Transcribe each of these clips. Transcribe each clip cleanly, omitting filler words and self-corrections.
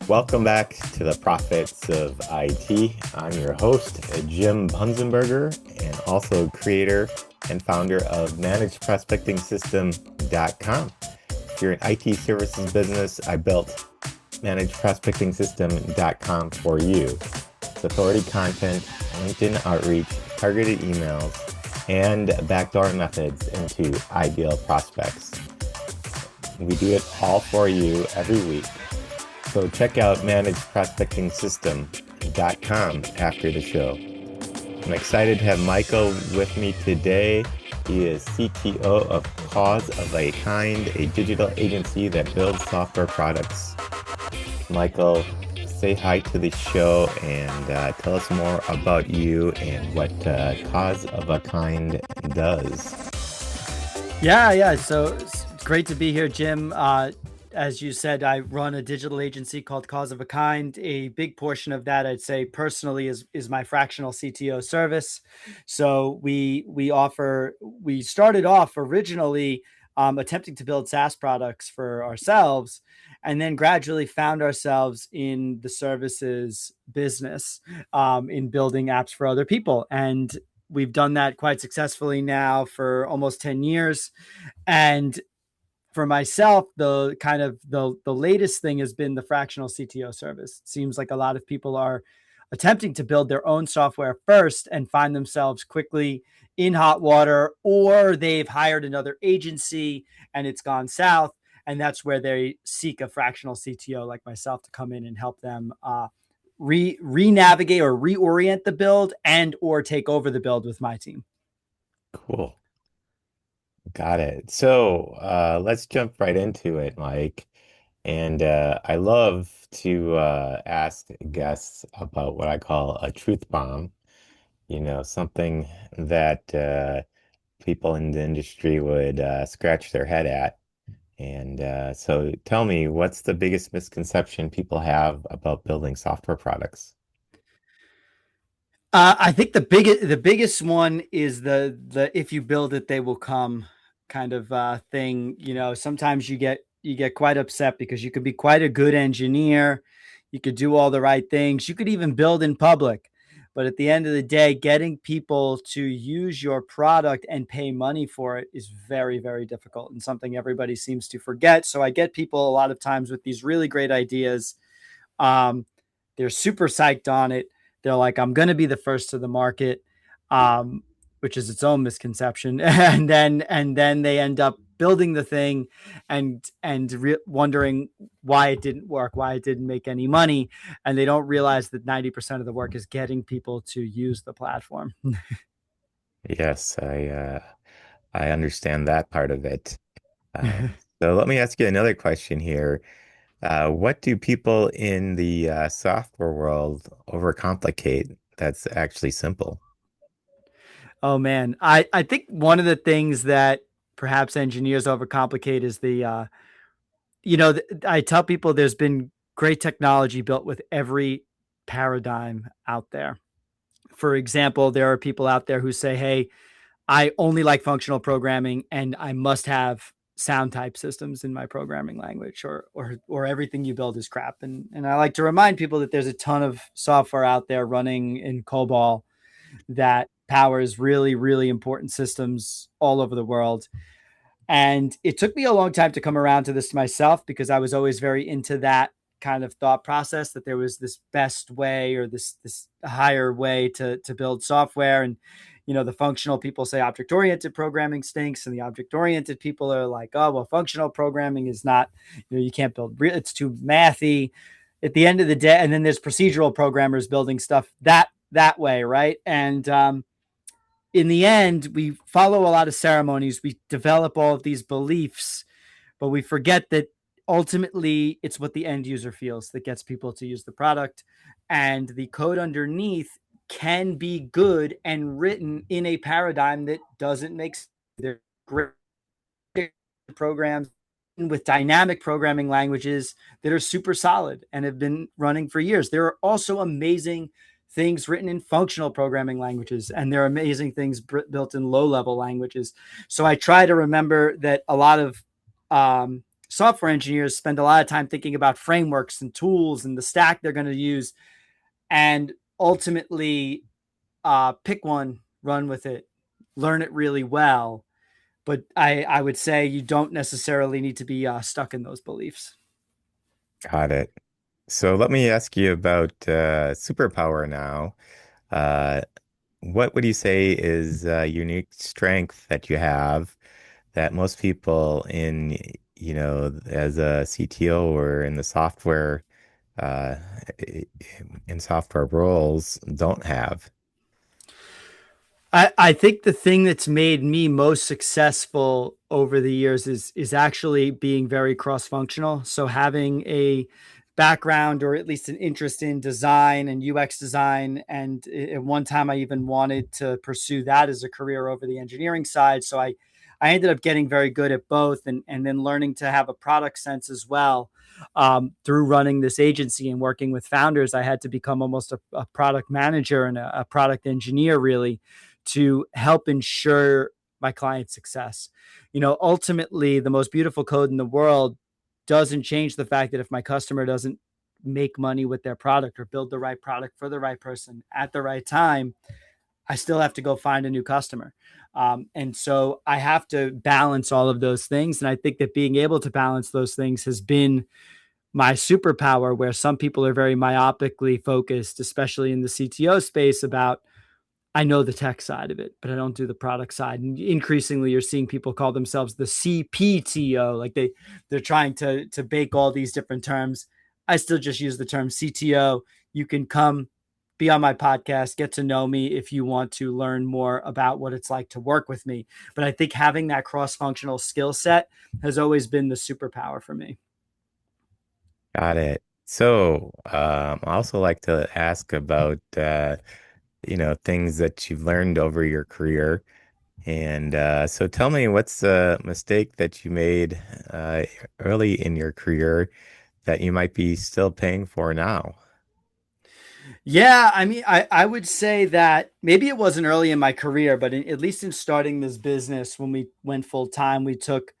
Welcome back to the Profits of IT. I'm your host, Jim Punzenberger, and also creator and founder of ManagedProspectingSystem.com. If you're an IT services business, I built ManagedProspectingSystem.com for you. It's authority content, LinkedIn outreach, targeted emails, and backdoor methods into ideal prospects. We do it all for you every week. So check out ManagedProspectingSystem.com after the show. I'm excited to have Michael with me today. He is CTO of Cause of a Kind, a digital agency that builds software products. Michael, say hi to the show and tell us more about you and what Cause of a Kind does. Yeah. So it's great to be here, Jim. As you said, I run a digital agency called Cause of a Kind. A big portion of that, I'd say personally, is my fractional CTO service. So we started off originally attempting to build SaaS products for ourselves, and then gradually found ourselves in the services business, in building apps for other people. And we've done that quite successfully now for almost 10 years. And for myself, the latest thing has been the fractional CTO service. It seems like a lot of people are attempting to build their own software first and find themselves quickly in hot water, or they've hired another agency and it's gone south. And that's where they seek a fractional CTO like myself to come in and help them re-navigate or reorient the build and or take over the build with my team. Cool. Got it. So let's jump right into it, Mike. And I love to ask guests about what I call a truth bomb, something that people in the industry would scratch their head at. And so tell me, what's the biggest misconception people have about building software products? I think the biggest one is the if you build it, they will come kind of thing. Sometimes you get quite upset because you could be quite a good engineer, you could do all the right things, you could even build in public, but at the end of the day, getting people to use your product and pay money for it is very, very difficult and something everybody seems to forget. So I get people a lot of times with these really great ideas. Um, they're super psyched on it. They're like, I'm going to be the first to the market, which is its own misconception. And then they end up building the thing and wondering why it didn't work, why it didn't make any money. And they don't realize that 90% of the work is getting people to use the platform. Yes, I understand that part of it. Uh, so let me ask you another question here. What do people in the software world overcomplicate that's actually simple? Oh man, I think one of the things that perhaps engineers overcomplicate is I tell people there's been great technology built with every paradigm out there. For example, there are people out there who say, "Hey, I only like functional programming and I must have sound type systems in my programming language, or everything you build is crap." And I like to remind people that there's a ton of software out there running in COBOL that powers really, really important systems all over the world. And it took me a long time to come around to this myself because I was always very into that kind of thought process, that there was this best way or this higher way to build software. And the functional people say object oriented programming stinks, and the object oriented people are like, oh well, functional programming is not, you can't build, it's too mathy at the end of the day. And then there's procedural programmers building stuff that way, right? And in the end, we follow a lot of ceremonies. We develop all of these beliefs, but we forget that ultimately it's what the end user feels that gets people to use the product. And the code underneath can be good and written in a paradigm that doesn't make sense. They're great programs with dynamic programming languages that are super solid and have been running for years. There are also amazing things written in functional programming languages, and there are amazing things built in low level languages. So I try to remember that a lot of software engineers spend a lot of time thinking about frameworks and tools and the stack they're going to use, and ultimately pick one, run with it, learn it really well. But I would say you don't necessarily need to be stuck in those beliefs. Got it. So let me ask you about superpower now. Uh, what would you say is a unique strength that you have that most people in, as a CTO or in the software, uh, in software roles don't have? I think the thing that's made me most successful over the years is actually being very cross-functional. So having a background or at least an interest in design and UX design. And at one time I even wanted to pursue that as a career over the engineering side. So I ended up getting very good at both, and then learning to have a product sense as well. Through running this agency and working with founders, I had to become almost a product manager and a product engineer, really, to help ensure my client's success. Ultimately, the most beautiful code in the world doesn't change the fact that if my customer doesn't make money with their product or build the right product for the right person at the right time, I still have to go find a new customer. And so I have to balance all of those things. And I think that being able to balance those things has been my superpower, where some people are very myopically focused, especially in the CTO space, about I know the tech side of it, but I don't do the product side. And increasingly, you're seeing people call themselves the CPTO, like they're trying to bake all these different terms. I still just use the term CTO. You can come be on my podcast, get to know me if you want to learn more about what it's like to work with me. But I think having that cross functional skill set has always been the superpower for me. Got it. So, I also like to ask about, things that you've learned over your career. And so tell me, what's a mistake that you made uh, early in your career that you might be still paying for now? Yeah, I mean, I would say that maybe it wasn't early in my career, but at least in starting this business, when we went full time, we took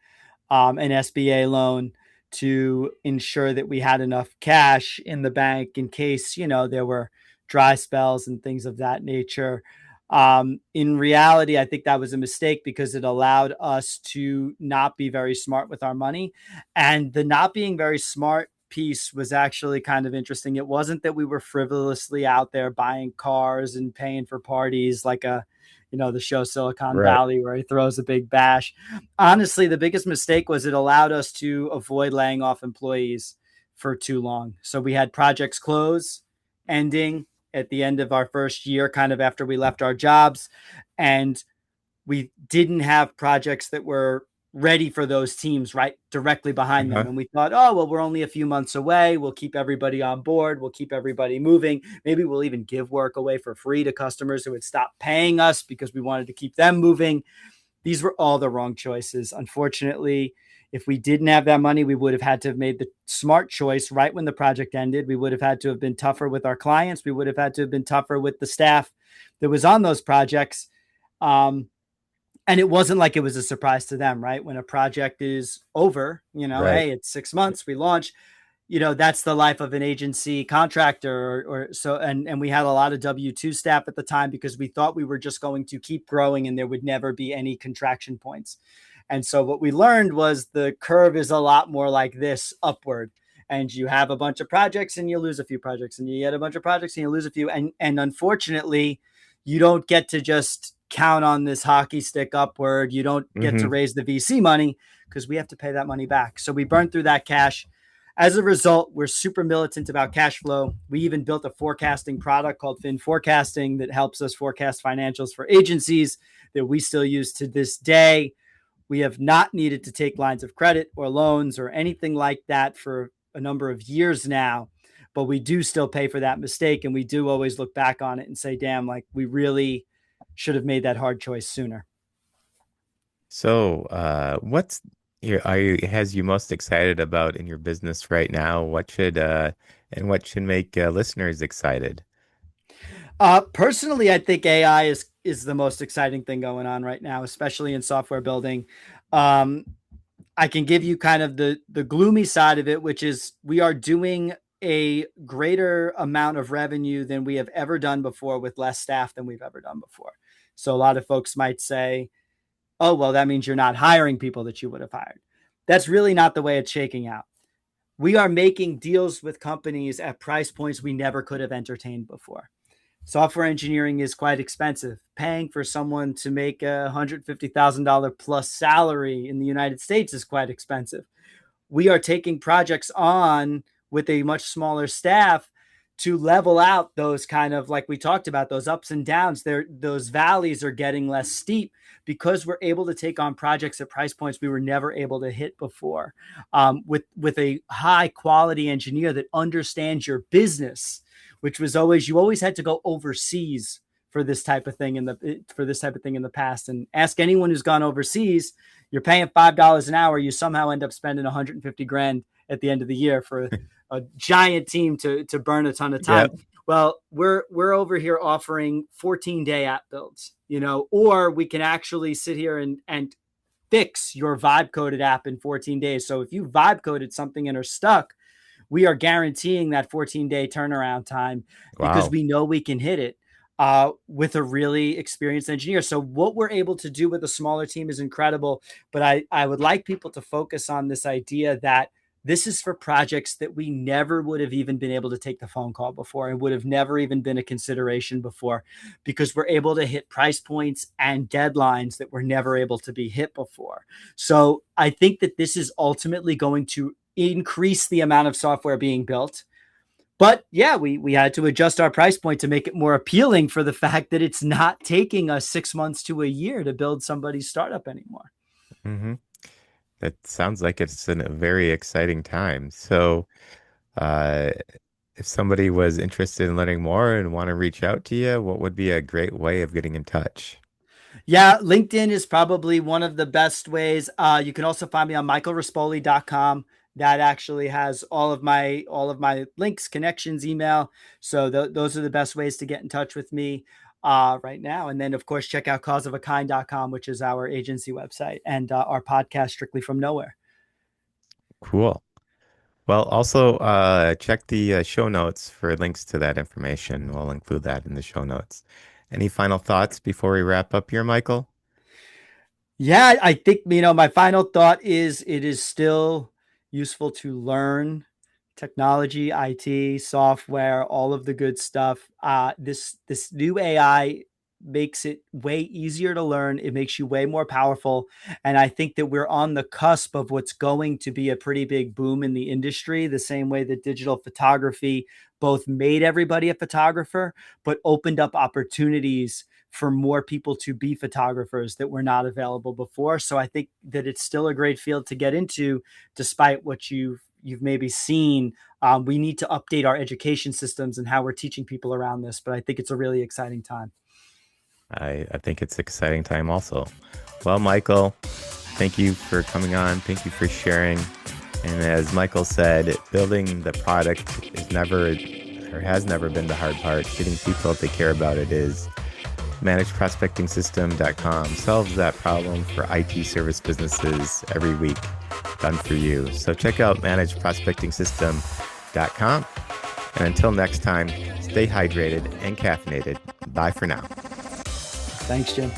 an SBA loan to ensure that we had enough cash in the bank in case, there were dry spells and things of that nature. In reality, I think that was a mistake because it allowed us to not be very smart with our money. And the not being very smart piece was actually kind of interesting. It wasn't that we were frivolously out there buying cars and paying for parties like the show Silicon Right. Valley, where he throws a big bash. Honestly, the biggest mistake was it allowed us to avoid laying off employees for too long. So we had projects close, ending at the end of our first year, kind of after we left our jobs. And we didn't have projects that were ready for those teams right directly behind them. Uh-huh. And we thought, oh, well, we're only a few months away. We'll keep everybody on board. We'll keep everybody moving. Maybe we'll even give work away for free to customers who had stopped paying us because we wanted to keep them moving. These were all the wrong choices. Unfortunately, if we didn't have that money, we would have had to have made the smart choice right when the project ended. We would have had to have been tougher with our clients. We would have had to have been tougher with the staff that was on those projects. Um, and it wasn't like it was a surprise to them, right? When a project is over, Right. hey, it's 6 months, we launch, that's the life of an agency contractor, or so. And we had a lot of W-2 staff at the time because we thought we were just going to keep growing and there would never be any contraction points. And so what we learned was the curve is a lot more like this, upward. And you have a bunch of projects and you lose a few projects, and you get a bunch of projects and you lose a few. And unfortunately, you don't get to just count on this hockey stick upward. You don't get to Hmm. raise the VC money because we have to pay that money back. So we burned through that cash. As a result, we're super militant about cash flow. We even built a forecasting product called Fin Forecasting that helps us forecast financials for agencies that we still use to this day. We have not needed to take lines of credit or loans or anything like that for a number of years now, but we do still pay for that mistake. And we do always look back on it and say, damn, like we really should have made that hard choice sooner. So, what's has you most excited about in your business right now? What should make listeners excited? Personally, I think AI is the most exciting thing going on right now, especially in software building. Um, I can give you kind of the gloomy side of it, which is we are doing a greater amount of revenue than we have ever done before with less staff than we've ever done before. So a lot of folks might say, oh, well, that means you're not hiring people that you would have hired. That's really not the way it's shaking out. We are making deals with companies at price points we never could have entertained before. Software engineering is quite expensive. Paying for someone to make a $150,000 plus salary in the United States is quite expensive. We are taking projects on with a much smaller staff to level out those kind of, like we talked about, those ups and downs. Those valleys are getting less steep because we're able to take on projects at price points we were never able to hit before, with a high quality engineer that understands your business, which was always, you always had to go overseas for this type of thing in the past. And ask anyone who's gone overseas, you're paying $5 an hour, you somehow end up spending 150 grand at the end of the year for a giant team to burn a ton of time. Yep. Well, we're over here offering 14-day app builds, or we can actually sit here and fix your vibe coded app in 14 days. So if you vibe coded something and are stuck, we are guaranteeing that 14-day turnaround time because Wow. we know we can hit it with a really experienced engineer. So what we're able to do with a smaller team is incredible. But I would like people to focus on this idea that this is for projects that we never would have even been able to take the phone call before and would have never even been a consideration before, because we're able to hit price points and deadlines that were never able to be hit before. So I think that this is ultimately going to increase the amount of software being built. But yeah, we had to adjust our price point to make it more appealing for the fact that it's not taking us 6 months to a year to build somebody's startup anymore. Hmm. That sounds like it's in a very exciting time. So, uh, if somebody was interested in learning more and want to reach out to you, what would be a great way of getting in touch? Yeah, LinkedIn is probably one of the best ways. You can also find me on michaelrispoli.com. That actually has all of my links, connections, email. So those are the best ways to get in touch with me right now. And then, of course, check out causeofakind.com, which is our agency website, and our podcast, Strictly from Nowhere. Cool. Well, also check the show notes for links to that information. We'll include that in the show notes. Any final thoughts before we wrap up here, Michael? Yeah, I think, my final thought is it is still useful to learn technology, IT, software, all of the good stuff. This new AI makes it way easier to learn. It makes you way more powerful. And I think that we're on the cusp of what's going to be a pretty big boom in the industry, the same way that digital photography both made everybody a photographer, but opened up opportunities for more people to be photographers that were not available before. So I think that it's still a great field to get into, despite what you've maybe seen. We need to update our education systems and how we're teaching people around this, but I think it's a really exciting time. I think it's an exciting time also. Well, Michael, thank you for coming on. Thank you for sharing. And as Michael said, building the product is never or has never been the hard part. Getting people to care about it is. ManageProspectingSystem.com solves that problem for IT service businesses every week, done for you. So check out ManageProspectingSystem.com. And until next time, stay hydrated and caffeinated. Bye for now. Thanks, Jim.